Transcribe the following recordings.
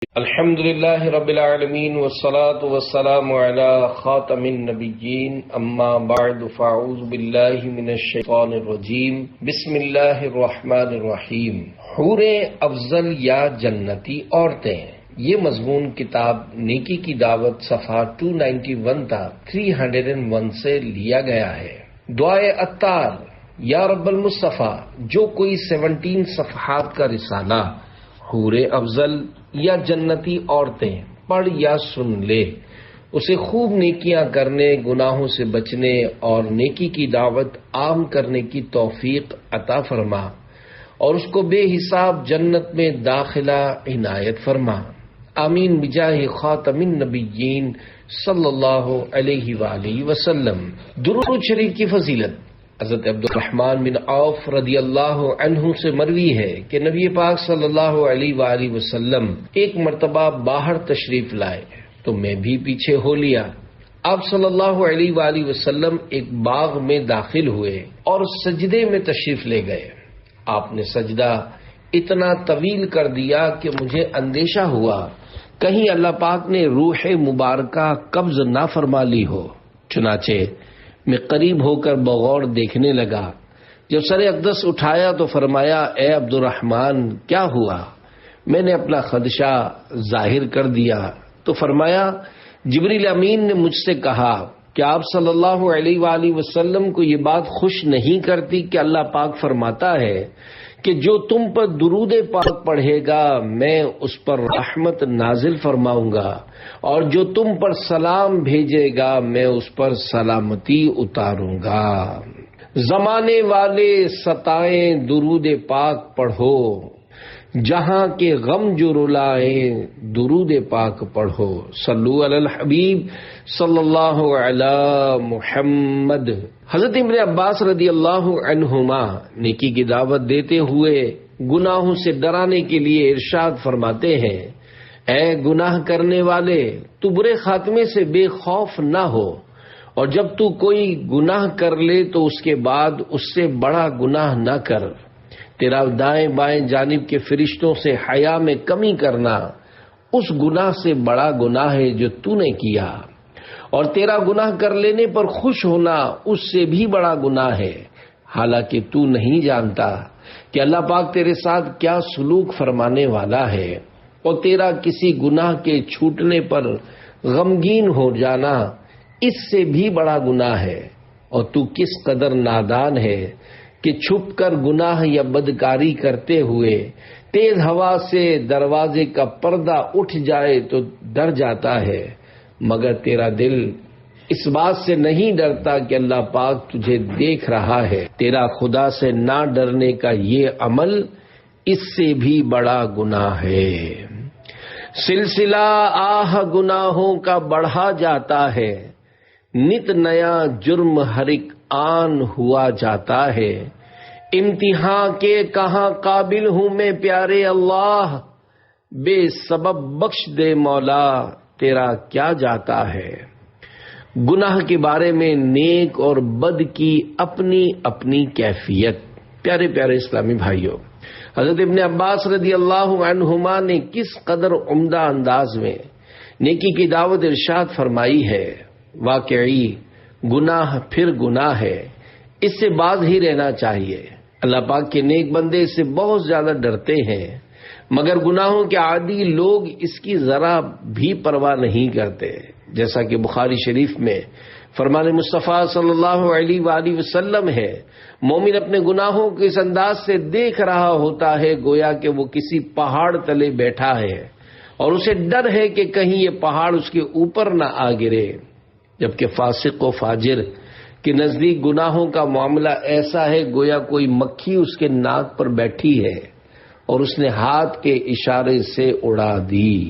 الحمد للہ رب العالمین والصلاة والسلام علی خاتم النبیین اما بعد فاعوذ باللہ من الشیطان الرجیم بسم اللہ الرحمن الرحیم۔ حور افضل یا جنتی عورتیں، یہ مضمون کتاب نیکی کی دعوت صفحہ 291 تا 301 سے لیا گیا ہے۔ دعائے عطار، یا رب المصطفیٰ، جو کوئی 17 صفحات کا رسالہ حور افضل یا جنتی عورتیں پڑھ یا سن لے، اسے خوب نیکیاں کرنے، گناہوں سے بچنے اور نیکی کی دعوت عام کرنے کی توفیق عطا فرما، اور اس کو بے حساب جنت میں داخلہ عنایت فرما، آمین بجاہ خاتم النبیین صلی اللہ علیہ وآلہ وسلم۔ درود شریف کی فضیلت حضرت عبد الرحمن بن عوف رضی اللہ عنہ سے مروی ہے کہ نبی پاک صلی اللہ علیہ وآلہ وسلم ایک مرتبہ باہر تشریف لائے تو میں بھی پیچھے ہو لیا۔ آپ صلی اللہ علیہ وآلہ وسلم ایک باغ میں داخل ہوئے اور سجدے میں تشریف لے گئے۔ آپ نے سجدہ اتنا طویل کر دیا کہ مجھے اندیشہ ہوا کہیں اللہ پاک نے روح مبارکہ قبض نہ فرما لی ہو، چنانچہ میں قریب ہو کر بغور دیکھنے لگا۔ جب سر اقدس اٹھایا تو فرمایا، اے عبد الرحمن کیا ہوا؟ میں نے اپنا خدشہ ظاہر کر دیا تو فرمایا، جبریل امین نے مجھ سے کہا کہ آپ صلی اللہ علیہ وآلہ وسلم کو یہ بات خوش نہیں کرتی کہ اللہ پاک فرماتا ہے کہ جو تم پر درود پاک پڑھے گا میں اس پر رحمت نازل فرماؤں گا، اور جو تم پر سلام بھیجے گا میں اس پر سلامتی اتاروں گا۔ زمانے والے ستائیں درود پاک پڑھو، جہاں کے غم جو رلائیں درود پاک پڑھو، صلو علی الحبیب صلی اللہ علی محمد۔ حضرت ابن عباس رضی اللہ عنہما نیکی کی دعوت دیتے ہوئے گناہوں سے ڈرانے کے لیے ارشاد فرماتے ہیں، اے گناہ کرنے والے، تو برے خاتمے سے بے خوف نہ ہو، اور جب تو کوئی گناہ کر لے تو اس کے بعد اس سے بڑا گناہ نہ کر۔ تیرا دائیں بائیں جانب کے فرشتوں سے حیا میں کمی کرنا اس گناہ سے بڑا گناہ ہے جو تو نے کیا، اور تیرا گناہ کر لینے پر خوش ہونا اس سے بھی بڑا گناہ ہے، حالانکہ تو نہیں جانتا کہ اللہ پاک تیرے ساتھ کیا سلوک فرمانے والا ہے، اور تیرا کسی گناہ کے چھوٹنے پر غمگین ہو جانا اس سے بھی بڑا گناہ ہے، اور تو کس قدر نادان ہے کہ چھپ کر گناہ یا بدکاری کرتے ہوئے تیز ہوا سے دروازے کا پردہ اٹھ جائے تو ڈر جاتا ہے، مگر تیرا دل اس بات سے نہیں ڈرتا کہ اللہ پاک تجھے دیکھ رہا ہے۔ تیرا خدا سے نہ ڈرنے کا یہ عمل اس سے بھی بڑا گناہ ہے۔ سلسلہ آہ گناہوں کا بڑھا جاتا ہے، نت نیا جرم ہر ایک آن ہوا جاتا ہے، امتحان کے کہاں قابل ہوں میں پیارے اللہ، بے سبب بخش دے مولا تیرا کیا جاتا ہے۔ گناہ کے بارے میں نیک اور بد کی اپنی اپنی کیفیت۔ پیارے پیارے اسلامی بھائیوں، حضرت ابن عباس رضی اللہ عنہما نے کس قدر عمدہ انداز میں نیکی کی دعوت ارشاد فرمائی ہے۔ واقعی گناہ پھر گناہ ہے، اس سے باز ہی رہنا چاہیے۔ اللہ پاک کے نیک بندے اس سے بہت زیادہ ڈرتے ہیں، مگر گناہوں کے عادی لوگ اس کی ذرا بھی پرواہ نہیں کرتے، جیسا کہ بخاری شریف میں فرمان مصطفیٰ صلی اللہ علیہ وآلہ وسلم ہے، مومن اپنے گناہوں کو اس انداز سے دیکھ رہا ہوتا ہے گویا کہ وہ کسی پہاڑ تلے بیٹھا ہے، اور اسے ڈر ہے کہ کہیں یہ پہاڑ اس کے اوپر نہ آ گرے، جبکہ فاسق و فاجر کے نزدیک گناہوں کا معاملہ ایسا ہے گویا کوئی مکھی اس کے ناک پر بیٹھی ہے اور اس نے ہاتھ کے اشارے سے اڑا دی۔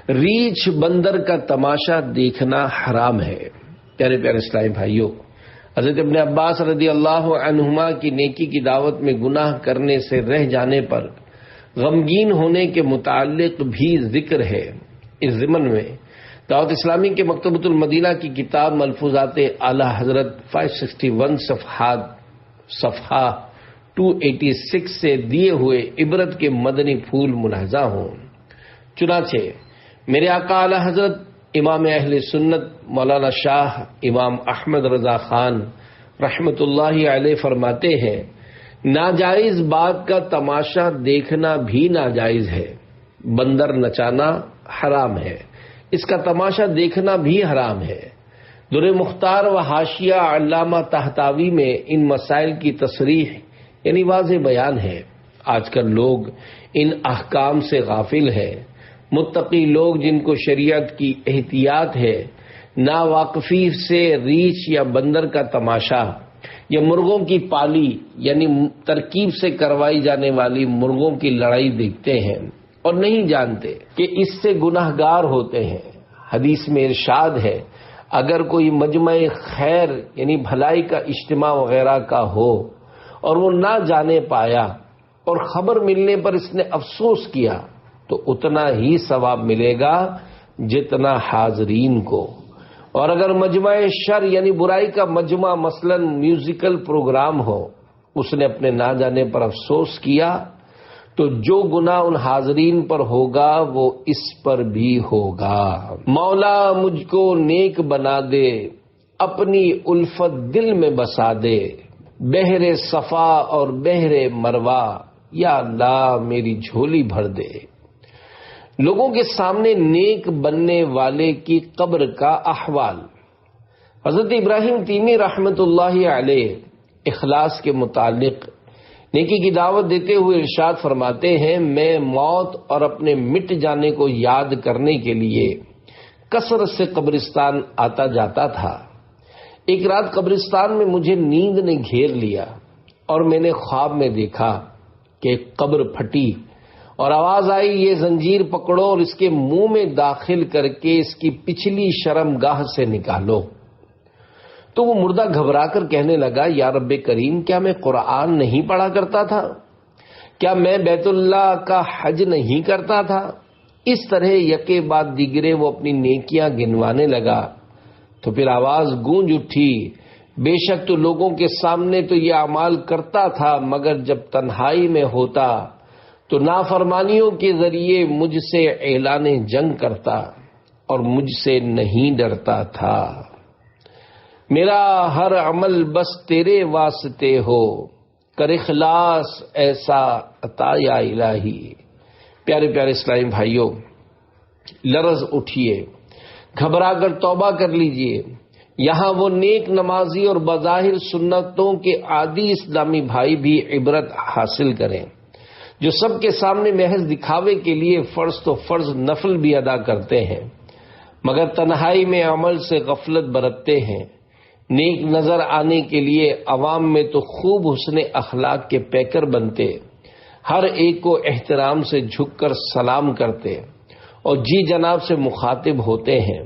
ریچھ بندر کا تماشا دیکھنا حرام ہے۔ پیارے پیارے اسلامی بھائیوں، حضرت ابن عباس رضی اللہ عنہما کی نیکی کی دعوت میں گناہ کرنے سے رہ جانے پر غمگین ہونے کے متعلق بھی ذکر ہے۔ اس ضمن میں دعوت اسلامی کے مکتبۃ المدینہ کی کتاب ملفوظات اعلی حضرت 561 صفحہ 286 سے دیے ہوئے عبرت کے مدنی پھول ملاحظہ ہوں۔ چنانچہ میرے آقا اعلی حضرت امام اہل سنت مولانا شاہ امام احمد رضا خان رحمت اللہ علیہ فرماتے ہیں، ناجائز بات کا تماشا دیکھنا بھی ناجائز ہے، بندر نچانا حرام ہے، اس کا تماشا دیکھنا بھی حرام ہے۔ در مختار و حاشیہ علامہ طہطاوی میں ان مسائل کی تصریح یعنی واضح بیان ہے۔ آج کل لوگ ان احکام سے غافل ہیں۔ متقی لوگ جن کو شریعت کی احتیاط ہے، ناواقفی سے ریچھ یا بندر کا تماشا یا مرغوں کی پالی یعنی ترکیب سے کروائی جانے والی مرغوں کی لڑائی دیکھتے ہیں اور نہیں جانتے کہ اس سے گناہگار ہوتے ہیں۔ حدیث میں ارشاد ہے، اگر کوئی مجمع خیر یعنی بھلائی کا اجتماع وغیرہ کا ہو اور وہ نہ جانے پایا اور خبر ملنے پر اس نے افسوس کیا تو اتنا ہی ثواب ملے گا جتنا حاضرین کو۔ اور اگر مجمع شر یعنی برائی کا مجمع مثلا میوزیکل پروگرام ہو، اس نے اپنے نہ جانے پر افسوس کیا تو جو گناہ ان حاضرین پر ہوگا وہ اس پر بھی ہوگا۔ مولا مجھ کو نیک بنا دے، اپنی الفت دل میں بسا دے، بحر صفا اور بحر مروہ، یا اللہ میری جھولی بھر دے۔ لوگوں کے سامنے نیک بننے والے کی قبر کا احوال۔ حضرت ابراہیم تیمی رحمت اللہ علیہ اخلاص کے متعلق نیکی کی دعوت دیتے ہوئے ارشاد فرماتے ہیں، میں موت اور اپنے مٹ جانے کو یاد کرنے کے لیے کثرت سے قبرستان آتا جاتا تھا۔ ایک رات قبرستان میں مجھے نیند نے گھیر لیا اور میں نے خواب میں دیکھا کہ ایک قبر پھٹی اور آواز آئی، یہ زنجیر پکڑو اور اس کے منہ میں داخل کر کے اس کی پچھلی شرمگاہ سے نکالو۔ تو وہ مردہ گھبرا کر کہنے لگا، یا رب کریم، کیا میں قرآن نہیں پڑھا کرتا تھا؟ کیا میں بیت اللہ کا حج نہیں کرتا تھا؟ اس طرح یکے بعد دیگرے وہ اپنی نیکیاں گنوانے لگا۔ تو پھر آواز گونج اٹھی، بے شک تو لوگوں کے سامنے تو یہ اعمال کرتا تھا، مگر جب تنہائی میں ہوتا تو نافرمانیوں کے ذریعے مجھ سے اعلان جنگ کرتا اور مجھ سے نہیں ڈرتا تھا۔ میرا ہر عمل بس تیرے واسطے ہو، کر اخلاص ایسا عطا یا الہی۔ پیارے پیارے اسلامی بھائیوں، لرز اٹھیے، گھبرا کر توبہ کر لیجئے۔ یہاں وہ نیک نمازی اور بظاہر سنتوں کے عادی اسلامی بھائی بھی عبرت حاصل کریں، جو سب کے سامنے محض دکھاوے کے لیے فرض تو فرض نفل بھی ادا کرتے ہیں، مگر تنہائی میں عمل سے غفلت برتتے ہیں۔ نیک نظر آنے کے لیے عوام میں تو خوب حسن اخلاق کے پیکر بنتے، ہر ایک کو احترام سے جھک کر سلام کرتے اور جی جناب سے مخاطب ہوتے ہیں،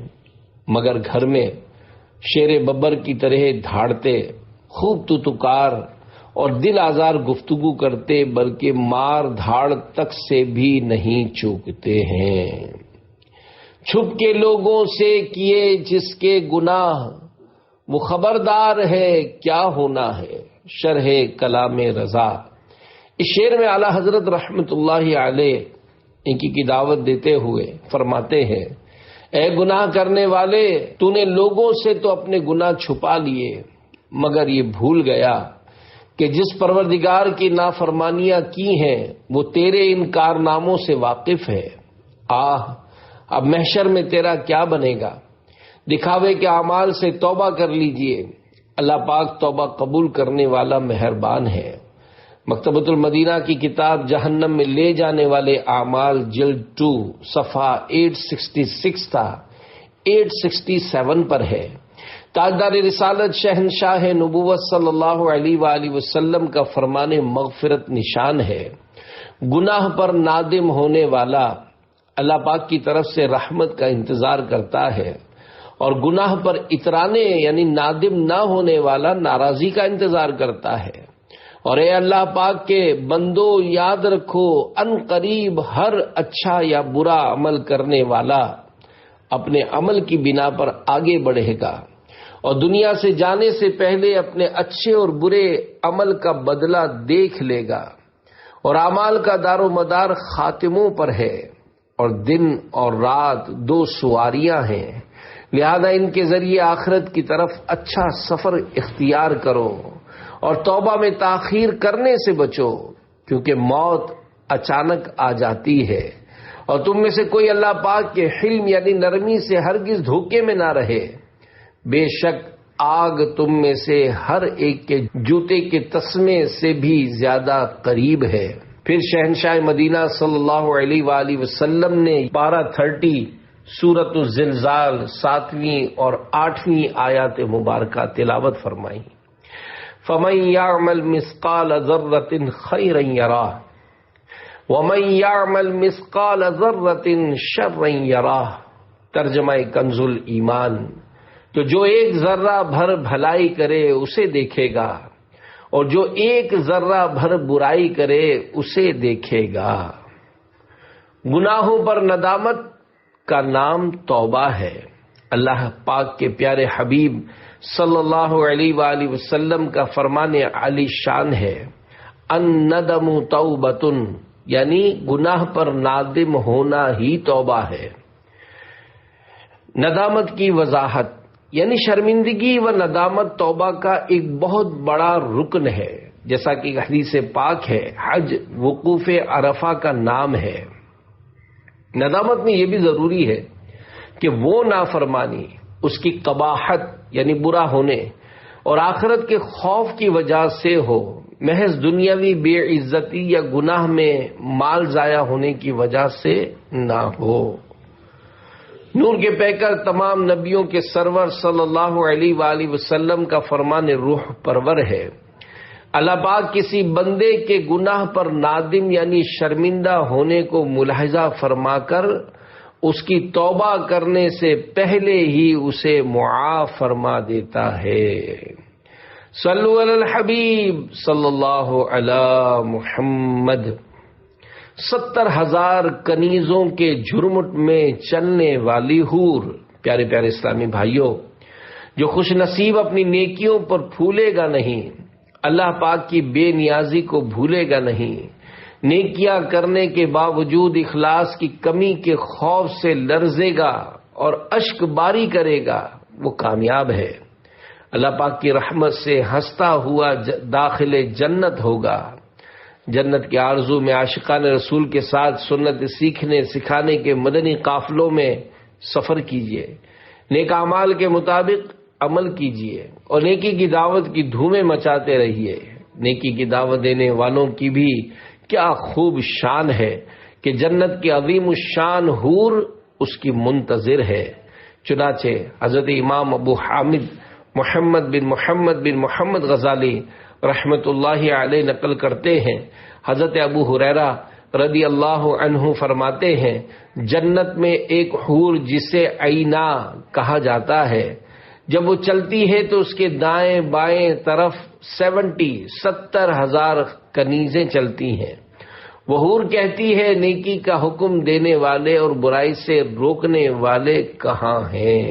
مگر گھر میں شیر ببر کی طرح دھاڑتے، خوب تتکار اور دل آزار گفتگو کرتے، بلکہ مار دھاڑ تک سے بھی نہیں چوکتے ہیں۔ چھپ کے لوگوں سے کیے جس کے گناہ، وہ خبردار ہے کیا ہونا ہے، شرح کلام رضا۔ اس شعر میں اعلی حضرت رحمت اللہ علیہ ان کی دعوت دیتے ہوئے فرماتے ہیں، اے گناہ کرنے والے، تو نے لوگوں سے تو اپنے گناہ چھپا لیے، مگر یہ بھول گیا کہ جس پروردگار کی نافرمانیاں کی ہیں وہ تیرے ان کارناموں سے واقف ہے۔ اب محشر میں تیرا کیا بنے گا؟ دکھاوے کے اعمال سے توبہ کر لیجئے، اللہ پاک توبہ قبول کرنے والا مہربان ہے۔ مکتبۃ المدینہ کی کتاب جہنم میں لے جانے والے اعمال جلد 2 صفحہ 866 تھا 867 پر ہے۔ تاجدار رسالت شہنشاہ نبوت صلی اللہ علیہ وآلہ وسلم کا فرمان مغفرت نشان ہے۔ گناہ پر نادم ہونے والا اللہ پاک کی طرف سے رحمت کا انتظار کرتا ہے، اور گناہ پر اترانے یعنی نادم نہ ہونے والا ناراضی کا انتظار کرتا ہے۔ اور اے اللہ پاک کے بندو، یاد رکھو ان قریب ہر اچھا یا برا عمل کرنے والا اپنے عمل کی بنا پر آگے بڑھے گا، اور دنیا سے جانے سے پہلے اپنے اچھے اور برے عمل کا بدلہ دیکھ لے گا، اور اعمال کا دار و مدار خاتموں پر ہے، اور دن اور رات دو سواریاں ہیں، لہذا ان کے ذریعے آخرت کی طرف اچھا سفر اختیار کرو اور توبہ میں تاخیر کرنے سے بچو، کیونکہ موت اچانک آ جاتی ہے، اور تم میں سے کوئی اللہ پاک کے حلم یعنی نرمی سے ہرگز دھوکے میں نہ رہے۔ بے شک آگ تم میں سے ہر ایک کے جوتے کے تسمے سے بھی زیادہ قریب ہے۔ پھر شہنشاہ مدینہ صلی اللہ علیہ وآلہ وسلم نے پارہ 30 سورۃ الزلزال 7ویں اور 8ویں آیات مبارکہ تلاوت فرمائی۔ فَمَن يَعْمَلْ مِثْقَالَ ذَرَّةٍ خَيْرًا يَرَهُ وَمَن يَعْمَلْ مِثْقَالَ ذَرَّةٍ شَرًّا يَرَهُ۔ ترجمہ کنز الایمان، تو جو ایک ذرہ بھر بھلائی کرے اسے دیکھے گا، اور جو ایک ذرہ بھر برائی کرے اسے دیکھے گا۔ گناہوں پر ندامت کا نام توبہ ہے۔ اللہ پاک کے پیارے حبیب صلی اللہ علیہ وآلہ وسلم کا فرمان عالی شان ہے، الندم توبۃ، یعنی گناہ پر نادم ہونا ہی توبہ ہے۔ ندامت کی وضاحت، یعنی شرمندگی و ندامت توبہ کا ایک بہت بڑا رکن ہے، جیسا کہ حدیث پاک ہے، حج وقوف عرفہ کا نام ہے۔ ندامت میں یہ بھی ضروری ہے کہ وہ نافرمانی اس کی قباحت یعنی برا ہونے اور آخرت کے خوف کی وجہ سے ہو، محض دنیاوی بے عزتی یا گناہ میں مال ضائع ہونے کی وجہ سے نہ ہو۔ نور کے پیکر تمام نبیوں کے سرور صلی اللہ علیہ وآلہ وسلم کا فرمان روح پرور ہے، اللہ پاک کسی بندے کے گناہ پر نادم یعنی شرمندہ ہونے کو ملاحظہ فرما کر اس کی توبہ کرنے سے پہلے ہی اسے معاف فرما دیتا ہے۔ صلو علی الحبیب صلی اللہ علی محمد۔ 70,000 کنیزوں کے جھرمٹ میں چلنے والی حور، پیارے پیارے اسلامی بھائیوں، جو خوش نصیب اپنی نیکیوں پر پھولے گا نہیں، اللہ پاک کی بے نیازی کو بھولے گا نہیں، نیکیاں کرنے کے باوجود اخلاص کی کمی کے خوف سے لرزے گا اور اشک باری کرے گا، وہ کامیاب ہے، اللہ پاک کی رحمت سے ہنستا ہوا داخل جنت ہوگا۔ جنت کے آرزو میں عاشقان رسول کے ساتھ سنت سیکھنے سکھانے کے مدنی قافلوں میں سفر کیجیے، نیک اعمال کے مطابق عمل کیجیے اور نیکی کی دعوت کی دھومیں مچاتے رہیے۔ نیکی کی دعوت دینے والوں کی بھی کیا خوب شان ہے کہ جنت کی عظیم الشان حور اس کی منتظر ہے۔ چنانچہ حضرت امام ابو حامد محمد بن محمد غزالی رحمت اللہ علیہ نقل کرتے ہیں، حضرت ابو ہریرہ رضی اللہ عنہ فرماتے ہیں، جنت میں ایک حور جسے عینا کہا جاتا ہے، جب وہ چلتی ہے تو اس کے دائیں بائیں طرف 70,000 کنیزیں چلتی ہیں۔ وہ حور کہتی ہے، نیکی کا حکم دینے والے اور برائی سے روکنے والے کہاں ہیں؟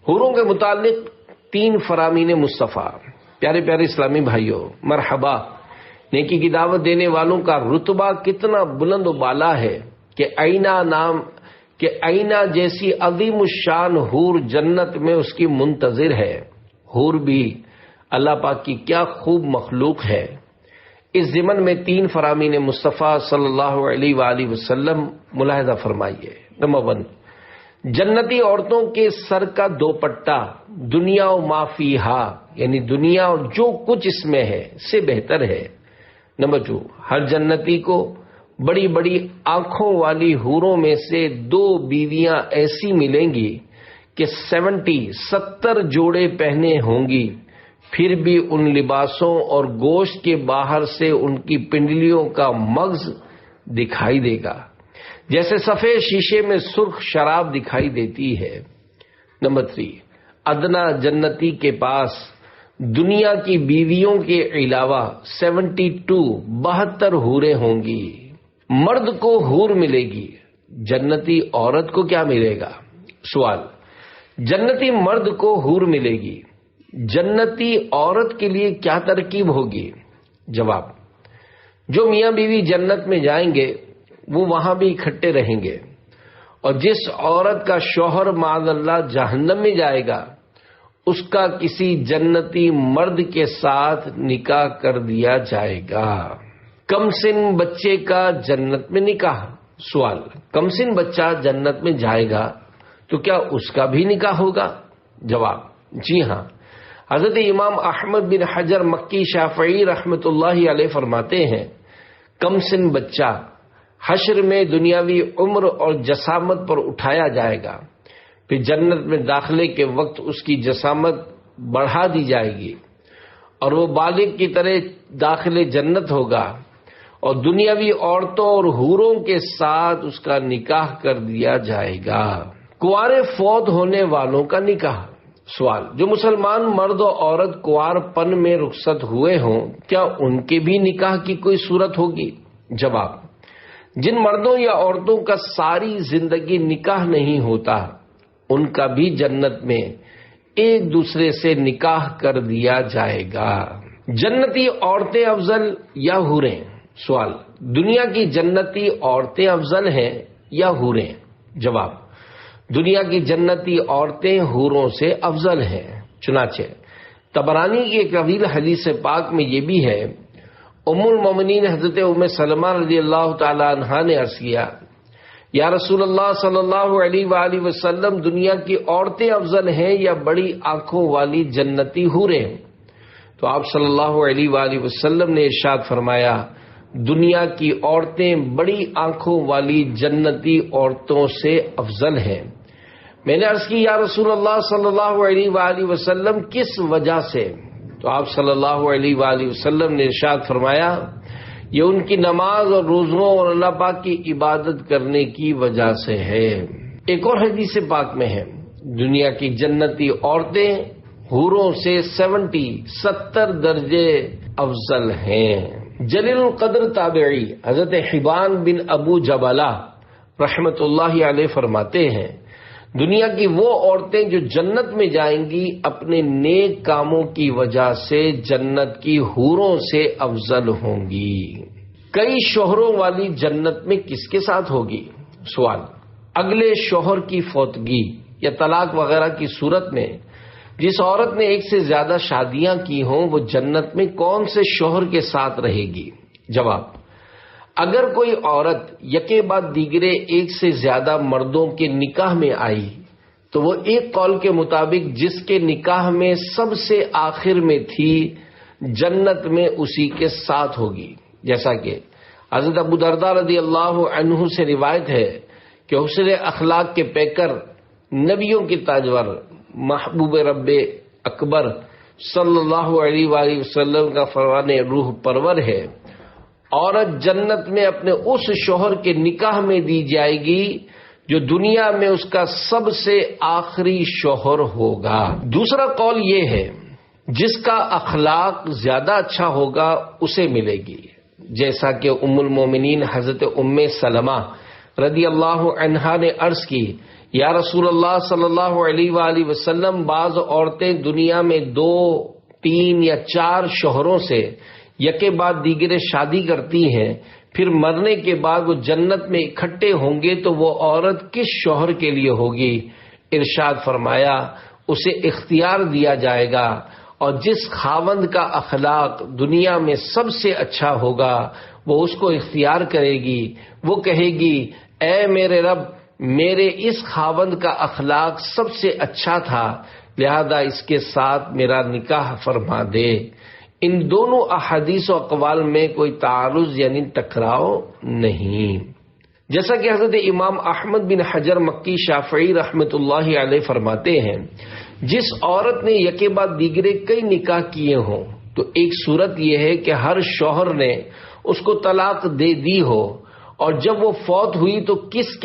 حوروں کے متعلق 3 فرامین مصطفیٰ۔ پیارے پیارے اسلامی بھائیوں، مرحبا، نیکی کی دعوت دینے والوں کا رتبہ کتنا بلند و بالا ہے کہ آئینہ جیسی عظیم الشان حور جنت میں اس کی منتظر ہے۔ حور بھی اللہ پاک کی کیا خوب مخلوق ہے۔ اس ضمن میں 3 فرامین مصطفیٰ صلی اللہ علیہ وآلہ وسلم ملاحظہ فرمائیے۔ نمبر 1، جنتی عورتوں کے سر کا دوپٹہ دنیا و ما فیہا، یعنی دنیا اور جو کچھ اس میں ہے سے بہتر ہے۔ نمبر 2، ہر جنتی کو بڑی بڑی آنکھوں والی حوروں میں سے 2 بیویاں ایسی ملیں گی کہ 70 جوڑے پہنے ہوں گی، پھر بھی ان لباسوں اور گوشت کے باہر سے ان کی پنڈلیوں کا مغز دکھائی دے گا، جیسے سفید شیشے میں سرخ شراب دکھائی دیتی ہے۔ نمبر 3، ادنا جنتی کے پاس دنیا کی بیویوں کے علاوہ 72 حوریں ہوں گی۔ مرد کو حور ملے گی، جنتی عورت کو کیا ملے گا؟ سوال، جنتی مرد کو حور ملے گی، جنتی عورت کے لیے کیا ترکیب ہوگی؟ جواب، جو میاں بیوی جنت میں جائیں گے وہ وہاں بھی اکٹھے رہیں گے، اور جس عورت کا شوہر معاذ اللہ جہنم میں جائے گا اس کا کسی جنتی مرد کے ساتھ نکاح کر دیا جائے گا۔ کم سن بچے کا جنت میں نکاح؟ سوال، کم سن بچہ جنت میں جائے گا تو کیا اس کا بھی نکاح ہوگا؟ جواب، جی ہاں۔ حضرت امام احمد بن حجر مکی شافعی رحمۃ اللہ علیہ فرماتے ہیں کم سن بچہ حشر میں دنیاوی عمر اور جسامت پر اٹھایا جائے گا، پھر جنت میں داخلے کے وقت اس کی جسامت بڑھا دی جائے گی اور وہ بالغ کی طرح داخل جنت ہوگا، اور دنیاوی عورتوں اور حوروں کے ساتھ اس کا نکاح کر دیا جائے گا۔ کنوارے فوت ہونے والوں کا نکاح؟ سوال، جو مسلمان مرد و عورت کنوار پن میں رخصت ہوئے ہوں کیا ان کے بھی نکاح کی کوئی صورت ہوگی؟ جواب، جن مردوں یا عورتوں کا ساری زندگی نکاح نہیں ہوتا ان کا بھی جنت میں ایک دوسرے سے نکاح کر دیا جائے گا۔ جنتی عورتیں افضل یا حوریں؟ سوال، دنیا کی جنتی عورتیں افضل ہیں یا حوریں؟ جواب، دنیا کی جنتی عورتیں حوروں سے افضل ہیں۔ چنانچہ طبرانی کی ایک طویل حدیث پاک میں یہ بھی ہے، ام المومنین حضرت ام سلمہ رضی اللہ تعالی عنہا نے عرض کیا، یا رسول اللہ صلی اللہ علیہ وآلہ وسلم، دنیا کی عورتیں افضل ہیں یا بڑی آنکھوں والی جنتی حوریں؟ تو آپ صلی اللہ علیہ وآلہ وسلم نے ارشاد فرمایا، دنیا کی عورتیں بڑی آنکھوں والی جنتی عورتوں سے افضل ہیں۔ میں نے عرض کی، یا رسول اللہ صلی اللہ علیہ وآلہ وسلم، کس وجہ سے؟ تو آپ صلی اللہ علیہ وآلہ وسلم نے ارشاد فرمایا، یہ ان کی نماز اور روزوں اور اللہ پاک کی عبادت کرنے کی وجہ سے ہے۔ ایک اور حدیث پاک میں ہے، دنیا کی جنتی عورتیں حوروں سے 70 درجے افضل ہیں۔ جلیل القدر تابعی حضرت حبان بن ابو جبلہ رحمت اللہ علیہ فرماتے ہیں، دنیا کی وہ عورتیں جو جنت میں جائیں گی اپنے نیک کاموں کی وجہ سے جنت کی حوروں سے افضل ہوں گی۔ کئی شوہروں والی جنت میں کس کے ساتھ ہوگی؟ سوال، اگلے شوہر کی فوتگی یا طلاق وغیرہ کی صورت میں جس عورت نے ایک سے زیادہ شادیاں کی ہوں وہ جنت میں کون سے شوہر کے ساتھ رہے گی؟ جواب، اگر کوئی عورت یکے بعد دیگرے ایک سے زیادہ مردوں کے نکاح میں آئی تو وہ ایک قول کے مطابق جس کے نکاح میں سب سے آخر میں تھی جنت میں اسی کے ساتھ ہوگی، جیسا کہ حضرت ابو درداء رضی اللہ عنہ سے روایت ہے کہ حسن اخلاق کے پیکر، نبیوں کی تاجور، محبوب رب اکبر صلی اللہ علیہ وآلہ وسلم کا فرمان روح پرور ہے، عورت جنت میں اپنے اس شوہر کے نکاح میں دی جائے گی جو دنیا میں اس کا سب سے آخری شوہر ہوگا۔ دوسرا قول یہ ہے، جس کا اخلاق زیادہ اچھا ہوگا اسے ملے گی، جیسا کہ ام المومنین حضرت ام سلمہ رضی اللہ عنہا نے عرض کی، یا رسول اللہ صلی اللہ علیہ وآلہ وسلم، بعض عورتیں دنیا میں 2، 3 یا 4 شوہروں سے یکے بعد دیگرے شادی کرتی ہیں، پھر مرنے کے بعد وہ جنت میں اکٹھے ہوں گے تو وہ عورت کس شوہر کے لیے ہوگی؟ ارشاد فرمایا، اسے اختیار دیا جائے گا، اور جس خاوند کا اخلاق دنیا میں سب سے اچھا ہوگا وہ اس کو اختیار کرے گی۔ وہ کہے گی، اے میرے رب، میرے اس خاوند کا اخلاق سب سے اچھا تھا، لہذا اس کے ساتھ میرا نکاح فرما دے۔ ان دونوں احادیث و اقوال میں کوئی تعارض یعنی ٹکراؤ نہیں۔ جیسا کہ حضرت امام احمد بن حجر مکی شافعی رحمت اللہ علیہ فرماتے ہیں، جس عورت نے یکے بعد دیگرے کئی نکاح کیے ہوں تو ایک صورت یہ ہے کہ ہر شوہر نے اس کو طلاق دے دی ہو، اور جب وہ فوت ہوئی تو کسی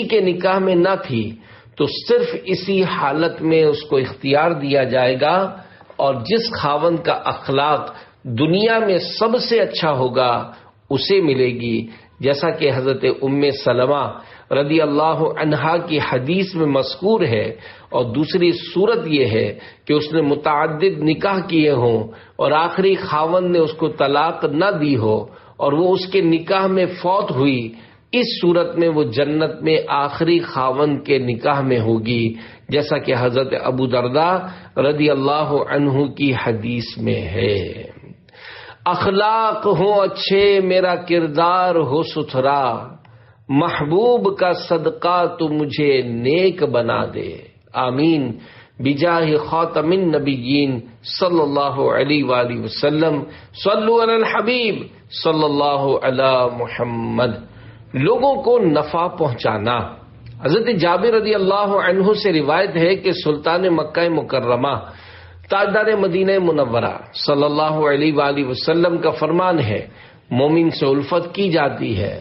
کے نکاح میں نہ تھی، تو صرف اسی حالت میں اس کو اختیار دیا جائے گا، اور جس خاوند کا اخلاق دنیا میں سب سے اچھا ہوگا اسے ملے گی، جیسا کہ حضرت ام سلمہ رضی اللہ عنہا کی حدیث میں مذکور ہے، اور دوسری صورت یہ ہے کہ اس نے متعدد نکاح کیے ہوں اور آخری خاوند نے اس کو طلاق نہ دی ہو اور وہ اس کے نکاح میں فوت ہوئی، اس صورت میں وہ جنت میں آخری خاوند کے نکاح میں ہوگی، جیسا کہ حضرت ابو درداء رضی اللہ عنہ کی حدیث میں ہے۔ اخلاق ہو اچھے میرا کردار ہو ستھرا، محبوب کا صدقہ تو مجھے نیک بنا دے، آمین بجاہ خاتم النبیین صلی اللہ علیہ وآلہ وسلم، صلو علی الحبیب صلی اللہ علی محمد۔ لوگوں کو نفع پہنچانا۔ حضرت جابر رضی اللہ عنہ سے روایت ہے کہ سلطان مکہ مکرمہ تاجدار مدینہ منورہ صلی اللہ علیہ وآلہ وسلم کا فرمان ہے، مومن سے الفت کی جاتی ہے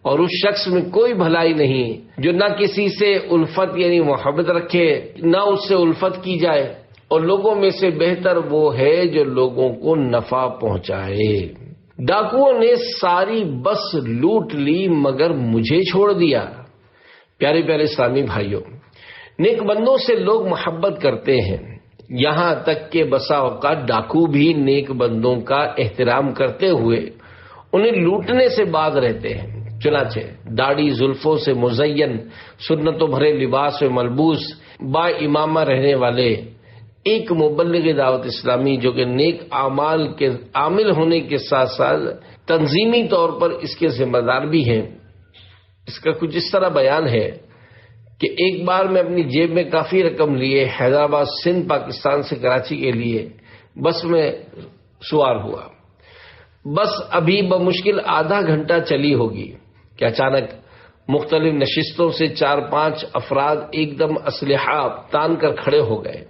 اور اس شخص میں کوئی بھلائی نہیں جو نہ کسی سے الفت یعنی محبت رکھے نہ اس سے الفت کی جائے، اور لوگوں میں سے بہتر وہ ہے جو لوگوں کو نفع پہنچائے۔ ڈاکوؤں نے ساری بس لوٹ لی مگر مجھے چھوڑ دیا۔ پیارے پیارے اسلامی بھائیوں، نیک بندوں سے لوگ محبت کرتے ہیں، یہاں تک کہ بسا اوقات ڈاکو بھی نیک بندوں کا احترام کرتے ہوئے انہیں لوٹنے سے باز رہتے ہیں۔ چنانچہ داڑھی زلفوں سے مزین، سنتوں بھرے لباس میں ملبوس، با امامہ رہنے والے ایک مبلغ دعوت اسلامی جو کہ نیک اعمال کے عامل ہونے کے ساتھ ساتھ تنظیمی طور پر اس کے ذمہ دار بھی ہیں، اس کا کچھ اس طرح بیان ہے کہ ایک بار میں اپنی جیب میں کافی رقم لیے حیدرآباد سندھ پاکستان سے کراچی کے لیے بس میں سوار ہوا۔ بس ابھی بمشکل آدھا گھنٹہ چلی ہوگی کہ اچانک مختلف نشستوں سے 4-5 افراد ایک دم اسلحہ تان کر کھڑے ہو گئے۔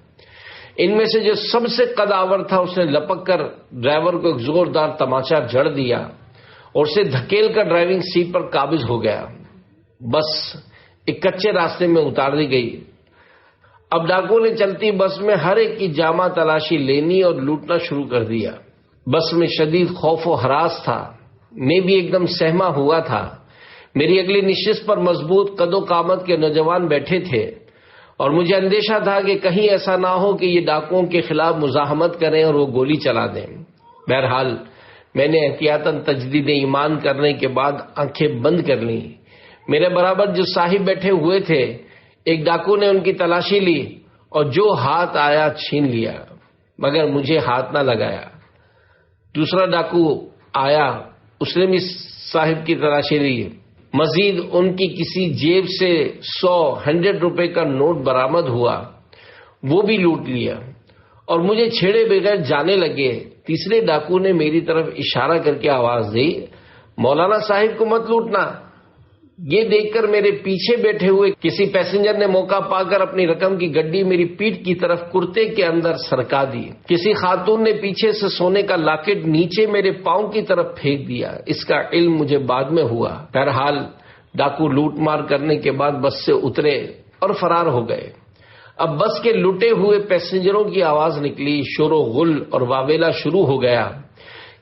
ان میں سے جو سب سے قدآور تھا اس نے لپک کر ڈرائیور کو ایک زوردار تماچا جڑ دیا اور اسے دھکیل کر ڈرائیونگ سیٹ پر قابض ہو گیا۔ بس ایک کچے راستے میں اتار دی گئی۔ اب ڈاکو نے چلتی بس میں ہر ایک کی جامہ تلاشی لینی اور لوٹنا شروع کر دیا۔ بس میں شدید خوف و ہراس تھا، میں بھی ایک دم سہما ہوا تھا۔ میری اگلی نشست پر مضبوط قد و قامت کے نوجوان بیٹھے تھے اور مجھے اندیشہ تھا کہ کہیں ایسا نہ ہو کہ یہ ڈاکوؤں کے خلاف مزاحمت کریں اور وہ گولی چلا دیں۔ بہرحال میں نے احتیاطاً تجدید ایمان کرنے کے بعد آنکھیں بند کر لیں۔ میرے برابر جو صاحب بیٹھے ہوئے تھے، ایک ڈاکو نے ان کی تلاشی لی اور جو ہاتھ آیا چھین لیا، مگر مجھے ہاتھ نہ لگایا۔ دوسرا ڈاکو آیا، اس نے بھی صاحب کی تلاشی لی، مزید ان کی کسی جیب سے 100 روپے کا نوٹ برآمد ہوا، وہ بھی لوٹ لیا اور مجھے چھیڑے بغیر جانے لگے۔ تیسرے ڈاکو نے میری طرف اشارہ کر کے آواز دی، مولانا صاحب کو مت لوٹنا۔ یہ دیکھ کر میرے پیچھے بیٹھے ہوئے کسی پیسنجر نے موقع پا کر اپنی رقم کی گڈی میری پیٹھ کی طرف کرتے کے اندر سرکا دی۔ کسی خاتون نے پیچھے سے سونے کا لاکٹ نیچے میرے پاؤں کی طرف پھینک دیا۔ اس کا علم مجھے بعد میں ہوا۔ بہرحال ڈاکو لوٹ مار کرنے کے بعد بس سے اترے اور فرار ہو گئے۔ اب بس کے لٹے ہوئے پیسنجروں کی آواز نکلی، شور و غل اور واویلا شروع ہو گیا۔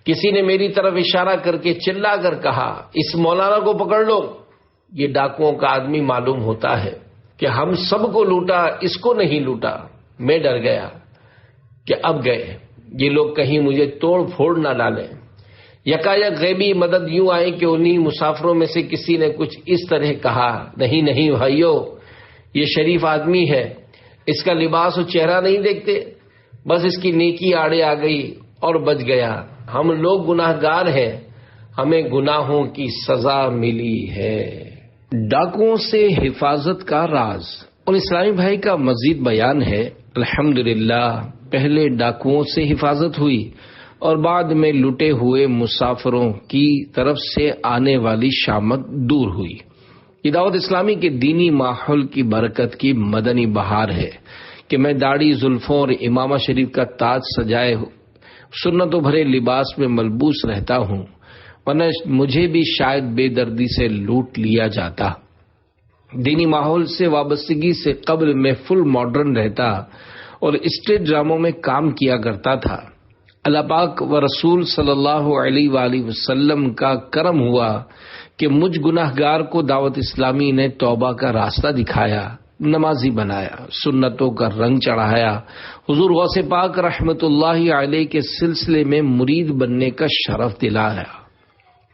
کسی نے میری طرف اشارہ کر کے چلا کر کہا، اس مولانا کو پکڑ لو۔ یہ ڈاکوؤں کا آدمی معلوم ہوتا ہے کہ ہم سب کو لوٹا، اس کو نہیں لوٹا۔ میں ڈر گیا کہ اب گئے، یہ لوگ کہیں مجھے توڑ پھوڑ نہ ڈالیں۔ یکایک غیبی مدد یوں آئی کہ انہی مسافروں میں سے کسی نے کچھ اس طرح کہا، نہیں نہیں بھائیو، یہ شریف آدمی ہے، اس کا لباس و چہرہ نہیں دیکھتے، بس اس کی نیکی آڑے آ گئی اور بچ گیا۔ ہم لوگ گناہگار ہیں، ہمیں گناہوں کی سزا ملی ہے۔ ڈاکوؤں سے حفاظت کا راز۔ اور اسلامی بھائی کا مزید بیان ہے، الحمدللہ پہلے ڈاکوؤں سے حفاظت ہوئی اور بعد میں لٹے ہوئے مسافروں کی طرف سے آنے والی شامت دور ہوئی۔ یہ دعوت اسلامی کے دینی ماحول کی برکت کی مدنی بہار ہے کہ میں داڑھی زلفوں اور امامہ شریف کا تاج سجائے سنتوں بھرے لباس میں ملبوس رہتا ہوں، ورنہ مجھے بھی شاید بے دردی سے لوٹ لیا جاتا۔ دینی ماحول سے وابستگی سے قبل میں فل ماڈرن رہتا اور اسٹیج ڈراموں میں کام کیا کرتا تھا۔ اللہ پاک و رسول صلی اللہ علیہ وآلہ وسلم کا کرم ہوا کہ مجھ گناہگار کو دعوت اسلامی نے توبہ کا راستہ دکھایا، نمازی بنایا، سنتوں کا رنگ چڑھایا، حضور غوث پاک رحمت اللہ علیہ کے سلسلے میں مرید بننے کا شرف دلایا،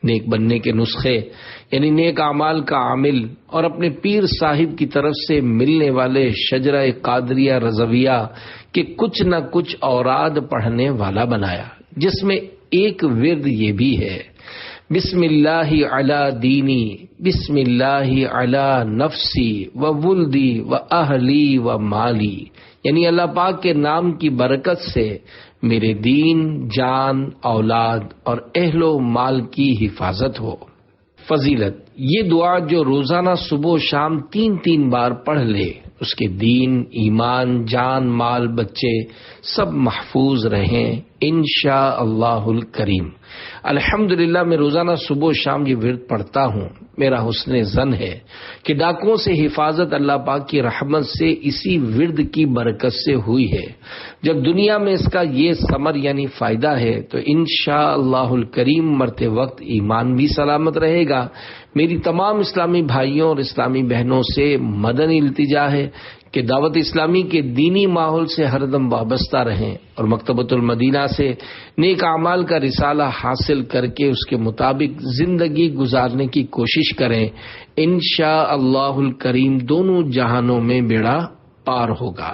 نیک بننے کے نسخے یعنی نیک اعمال کا عامل اور اپنے پیر صاحب کی طرف سے ملنے والے شجرہ قادریہ رضویہ کہ کچھ نہ کچھ اوراد پڑھنے والا بنایا، جس میں ایک ورد یہ بھی ہے، بسم اللہ علی دینی، بسم اللہ علی نفسی و ولدی و اہلی و مالی، یعنی اللہ پاک کے نام کی برکت سے میرے دین، جان، اولاد اور اہل و مال کی حفاظت ہو۔ فضیلت: یہ دعا جو روزانہ صبح و شام 3 بار پڑھ لے اس کے دین، ایمان، جان، مال، بچے سب محفوظ رہیں انشاء اللہ الکریم۔ الحمدللہ میں روزانہ صبح و شام یہ ورد پڑھتا ہوں۔ میرا حسن ظن ہے کہ ڈاکوؤں سے حفاظت اللہ پاک کی رحمت سے اسی ورد کی برکت سے ہوئی ہے۔ جب دنیا میں اس کا یہ ثمر یعنی فائدہ ہے تو انشاء اللہ الکریم مرتے وقت ایمان بھی سلامت رہے گا۔ میری تمام اسلامی بھائیوں اور اسلامی بہنوں سے مدنی التجا ہے کہ دعوت اسلامی کے دینی ماحول سے ہر دم وابستہ رہیں اور مکتبۃ المدینہ سے نیک اعمال کا رسالہ حاصل کر کے اس کے مطابق زندگی گزارنے کی کوشش کریں۔ انشاء اللہ الکریم دونوں جہانوں میں بیڑا پار ہوگا۔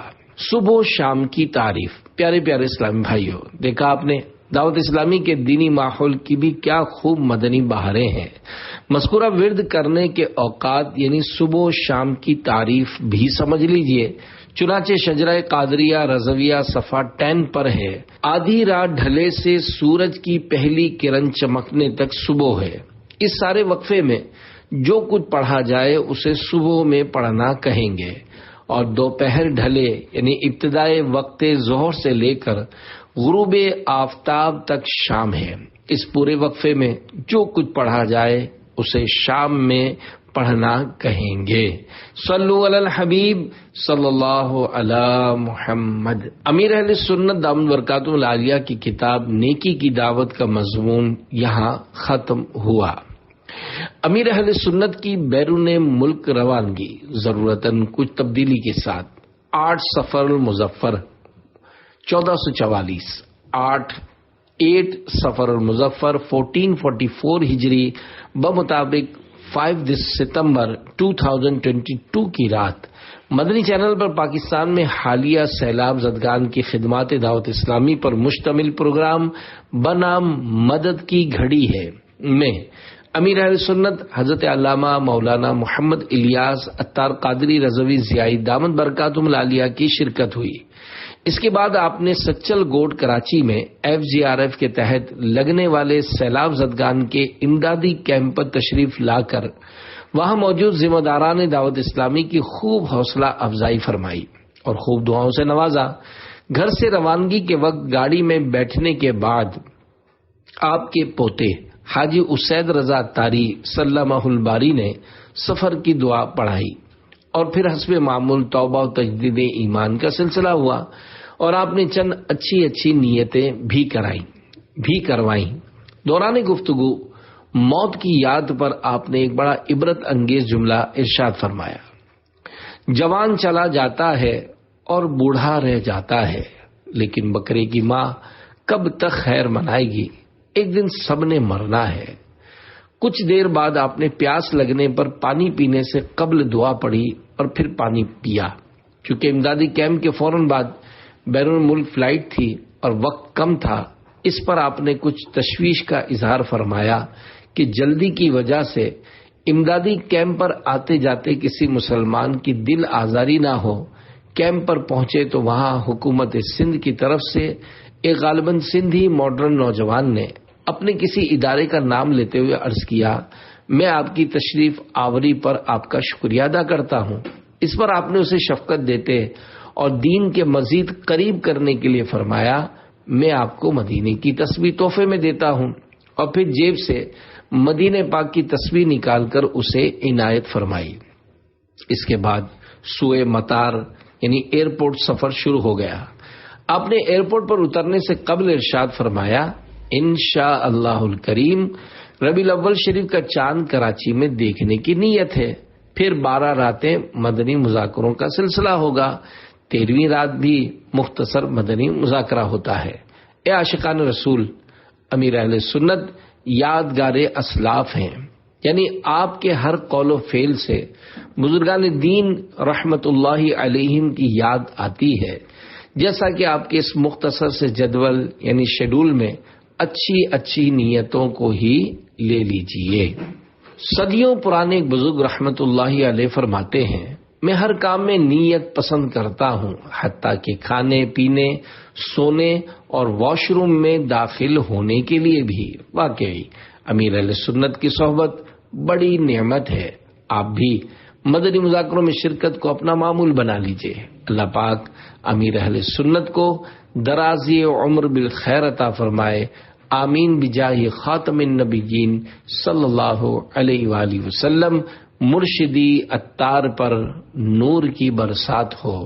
صبح و شام کی تعریف۔ پیارے پیارے اسلامی بھائیوں، دیکھا آپ نے دعوت اسلامی کے دینی ماحول کی بھی کیا خوب مدنی بہاریں ہیں۔ مذکورہ ورد کرنے کے اوقات یعنی صبح و شام کی تعریف بھی سمجھ لیجئے۔ چنانچہ شجرہ قادریہ رضویہ صفحہ 10 پر ہے، آدھی رات ڈھلے سے سورج کی پہلی کرن چمکنے تک صبح ہے۔ اس سارے وقفے میں جو کچھ پڑھا جائے اسے صبح میں پڑھنا کہیں گے، اور دوپہر ڈھلے یعنی ابتدائے وقت ظہر سے لے کر غروب آفتاب تک شام ہے۔ اس پورے وقفے میں جو کچھ پڑھا جائے اسے شام میں پڑھنا کہیں گے۔ صلو علی الحبیب صلی اللہ علی محمد۔ امیر اہل سنت دامن برکاتہ العالیہ کی کتاب نیکی کی دعوت کا مضمون یہاں ختم ہوا۔ امیر اہل سنت کی بیرون ملک روانگی ضرورتاً کچھ تبدیلی کے ساتھ 8 صفر المظفر 1444 8 صفر المظفر 1444 ہجری بمطابق 5 ستمبر 2022 کی رات مدنی چینل پر پاکستان میں حالیہ سیلاب زدگان کی خدمات دعوت اسلامی پر مشتمل پروگرام بنام مدد کی گھڑی ہے میں امیر اہل سنت حضرت علامہ مولانا محمد الیاس عطار قادری رضوی ضیائی دامت برکاتہم العالیہ کی شرکت ہوئی۔ اس کے بعد آپ نے سچل گوٹ کراچی میں FGRF کے تحت لگنے والے سیلاب زدگان کے امدادی کیمپ پر تشریف لا کر وہاں موجود ذمہ داران دعوت اسلامی کی خوب حوصلہ افزائی فرمائی اور خوب دعاؤں سے نوازا۔ گھر سے روانگی کے وقت گاڑی میں بیٹھنے کے بعد آپ کے پوتے حاجی اسید رضا عطاری سلمہ الباری نے سفر کی دعا پڑھائی اور پھر حسب معمول توبہ و تجدید ایمان کا سلسلہ ہوا اور آپ نے چند اچھی نیتیں بھی کروائیں۔ دوران گفتگو موت کی یاد پر آپ نے ایک بڑا عبرت انگیز جملہ ارشاد فرمایا، جوان چلا جاتا ہے اور بوڑھا رہ جاتا ہے، لیکن بکرے کی ماں کب تک خیر منائے گی، ایک دن سب نے مرنا ہے۔ کچھ دیر بعد آپ نے پیاس لگنے پر پانی پینے سے قبل دعا پڑھی اور پھر پانی پیا۔ چونکہ امدادی کیمپ کے فوراً بعد بیرون ملک فلائٹ تھی اور وقت کم تھا، اس پر آپ نے کچھ تشویش کا اظہار فرمایا کہ جلدی کی وجہ سے امدادی کیمپ پر آتے جاتے کسی مسلمان کی دل آزاری نہ ہو۔ کیمپ پر پہنچے تو وہاں حکومت سندھ کی طرف سے ایک غالباً سندھی ماڈرن نوجوان نے اپنے کسی ادارے کا نام لیتے ہوئے عرض کیا، میں آپ کی تشریف آوری پر آپ کا شکریہ ادا کرتا ہوں۔ اس پر آپ نے اسے شفقت دیتے اور دین کے مزید قریب کرنے کے لیے فرمایا، میں آپ کو مدینے کی تسبیح تحفے میں دیتا ہوں، اور پھر جیب سے مدینے پاک کی تسبیح نکال کر اسے عنایت فرمائی۔ اس کے بعد سوئے مطار یعنی ایئرپورٹ سفر شروع ہو گیا۔ آپ نے ایئرپورٹ پر اترنے سے قبل ارشاد فرمایا انشاء اللہ الکریم ربیع الاول شریف کا چاند کراچی میں دیکھنے کی نیت ہے، پھر 12 راتیں مدنی مذاکروں کا سلسلہ ہوگا، 13ویں رات بھی مختصر مدنی مذاکرہ ہوتا ہے۔ اے عاشقان رسول، امیر اہل سنت یادگار اسلاف ہیں، یعنی آپ کے ہر قول و فعل سے بزرگان دین رحمت اللہ علیہم کی یاد آتی ہے، جیسا کہ آپ کے اس مختصر سے جدول یعنی شیڈول میں اچھی نیتوں کو ہی لے لیجئے۔ صدیوں پرانے ایک بزرگ رحمت اللہ علیہ فرماتے ہیں میں ہر کام میں نیت پسند کرتا ہوں، حتیٰ کہ کھانے پینے، سونے اور واش روم میں داخل ہونے کے لیے بھی۔ واقعی امیر اہل سنت کی صحبت بڑی نعمت ہے۔ آپ بھی مدنی مذاکروں میں شرکت کو اپنا معمول بنا لیجئے۔ اللہ پاک امیر اہل سنت کو درازی عمر بالخیر عطا فرمائے، آمین بجاہ خاتم النبیین صلی اللہ علیہ وآلہ وسلم۔ مرشدی اتار پر نور کی برسات ہو،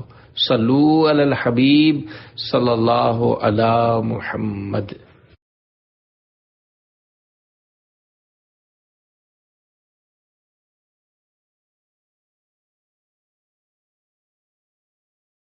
صلو علی الحبیب صلی اللہ علی محمد۔